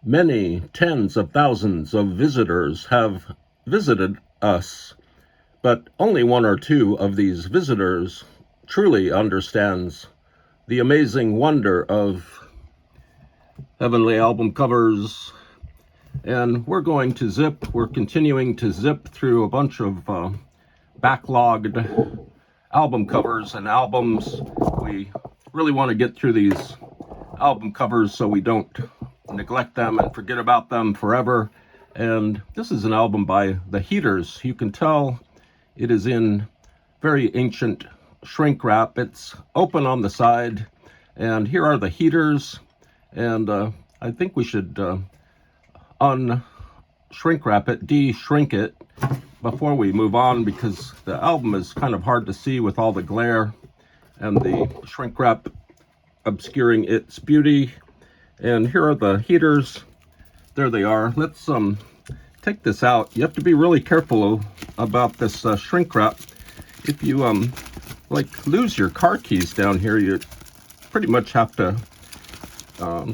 Many tens of thousands of visitors have visited us, but only one or two of these visitors truly understands the amazing wonder of heavenly album covers. And we're continuing to zip through a bunch of backlogged album covers and albums. We really want to get through these album covers so we don't neglect them and forget about them forever. And this is an album by The Heaters. You can tell it is in very ancient shrink wrap. It's open on the side, and here are The Heaters. And I think we should unshrink wrap it, de-shrink it before we move on, because the album is kind of hard to see with all the glare and the shrink wrap obscuring its beauty. And here are The Heaters. There they are. Let's take this out. You have to be really careful about this shrink wrap. If you lose your car keys down here, you pretty much have to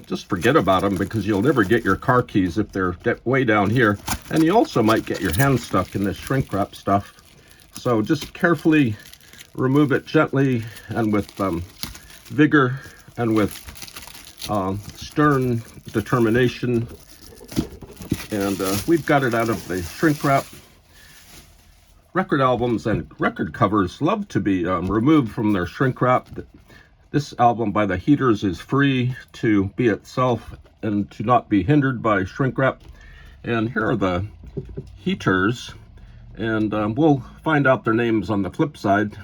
just forget about them, because you'll never get your car keys if they're way down here. And you also might get your hand stuck in this shrink wrap stuff. So just carefully remove it gently and with vigor and with stern determination. And we've got it out of the shrink wrap. Record albums and record covers love to be removed from their shrink wrap. This album by The Heaters is free to be itself and to not be hindered by shrink wrap. And here are The Heaters, and we'll find out their names on the flip side.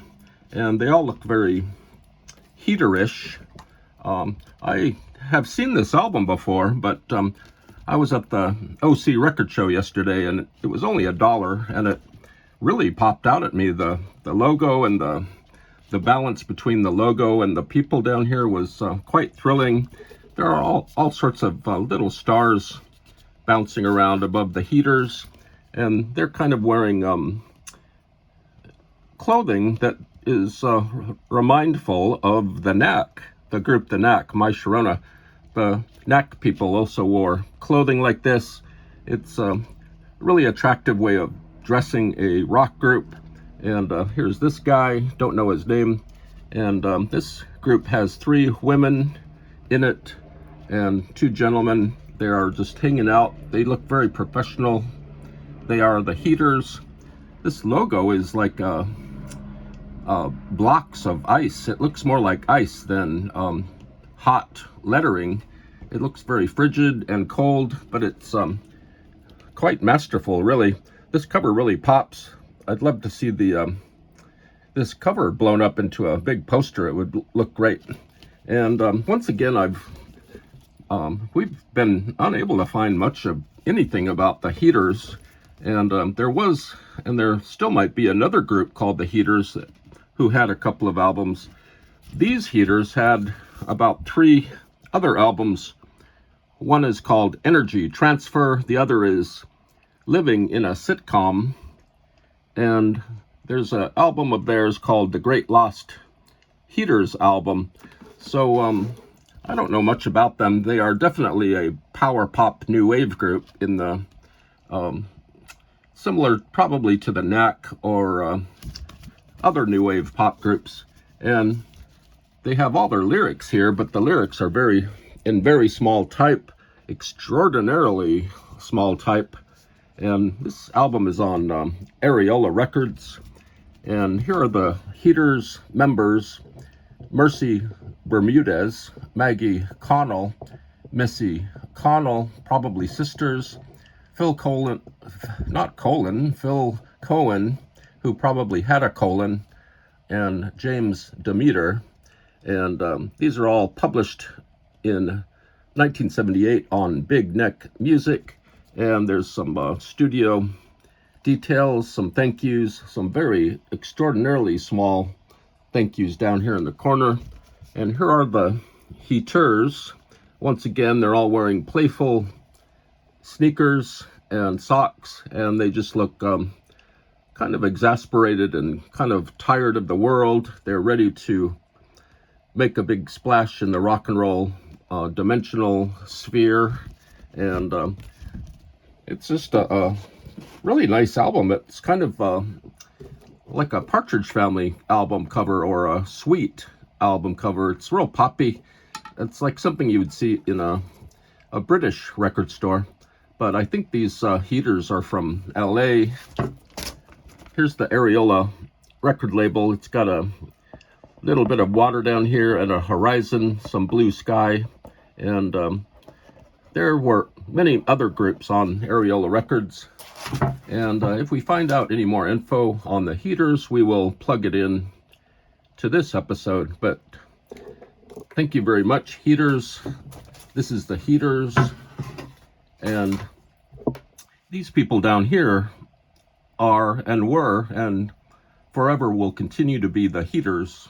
And they all look very heaterish. I have seen this album before, but I was at the OC record show yesterday, and it was only $1, and it really popped out at me. The logo and the balance between the logo and the people down here was quite thrilling. There are all sorts of little stars bouncing around above The Heaters, and they're kind of wearing clothing that is remindful of the Knack, the group The Knack, My Sharona. The Knack people also wore clothing like this. It's a really attractive way of dressing a rock group. And here's this guy, don't know his name. And this group has 3 women in it and 2 gentlemen. They are just hanging out. They look very professional. They are The Heaters. This logo is like blocks of ice. It looks more like ice than hot lettering. It looks very frigid and cold, but it's quite masterful, really. This cover really pops. I'd love to see this cover blown up into a big poster. It would look great. And once again, we've been unable to find much of anything about The Heaters. And there was, and there still might be, another group called The Heaters who had a couple of albums. These Heaters had about 3 other albums. One is called Energy Transfer. The other is Living in a Sitcom. And there's an album of theirs called The Great Lost Heaters album. So I don't know much about them. They are definitely a power pop new wave group in the similar probably to the Knack or other new wave pop groups. And they have all their lyrics here, but the lyrics are in very small type, extraordinarily small type. And this album is on Ariola Records. And here are The Heaters members: Mercy Bermudez, Maggie Connell, Missy Connell, probably sisters, Phil Cohen, who probably had a colon, and James Demeter. And these are all published in 1978 on Big Neck Music. And there's some studio details, some thank yous, some very extraordinarily small thank yous down here in the corner. And here are The Heaters. Once again, they're all wearing playful sneakers and socks, and they just look kind of exasperated and kind of tired of the world. They're ready to make a big splash in the rock and roll dimensional sphere. and it's just a really nice album. It's kind of like a Partridge Family album cover or a Sweet album cover. It's real poppy. It's like something you would see in a British record store. But I think these heaters are from LA. Here's the Ariola record label. It's got a little bit of water down here and a horizon, some blue sky. And there were many other groups on Ariola Records. And if we find out any more info on the heaters, we will plug it in to this episode. But thank you very much, Heaters. This is the Heaters. And these people down here are and were and forever will continue to be the Heaters.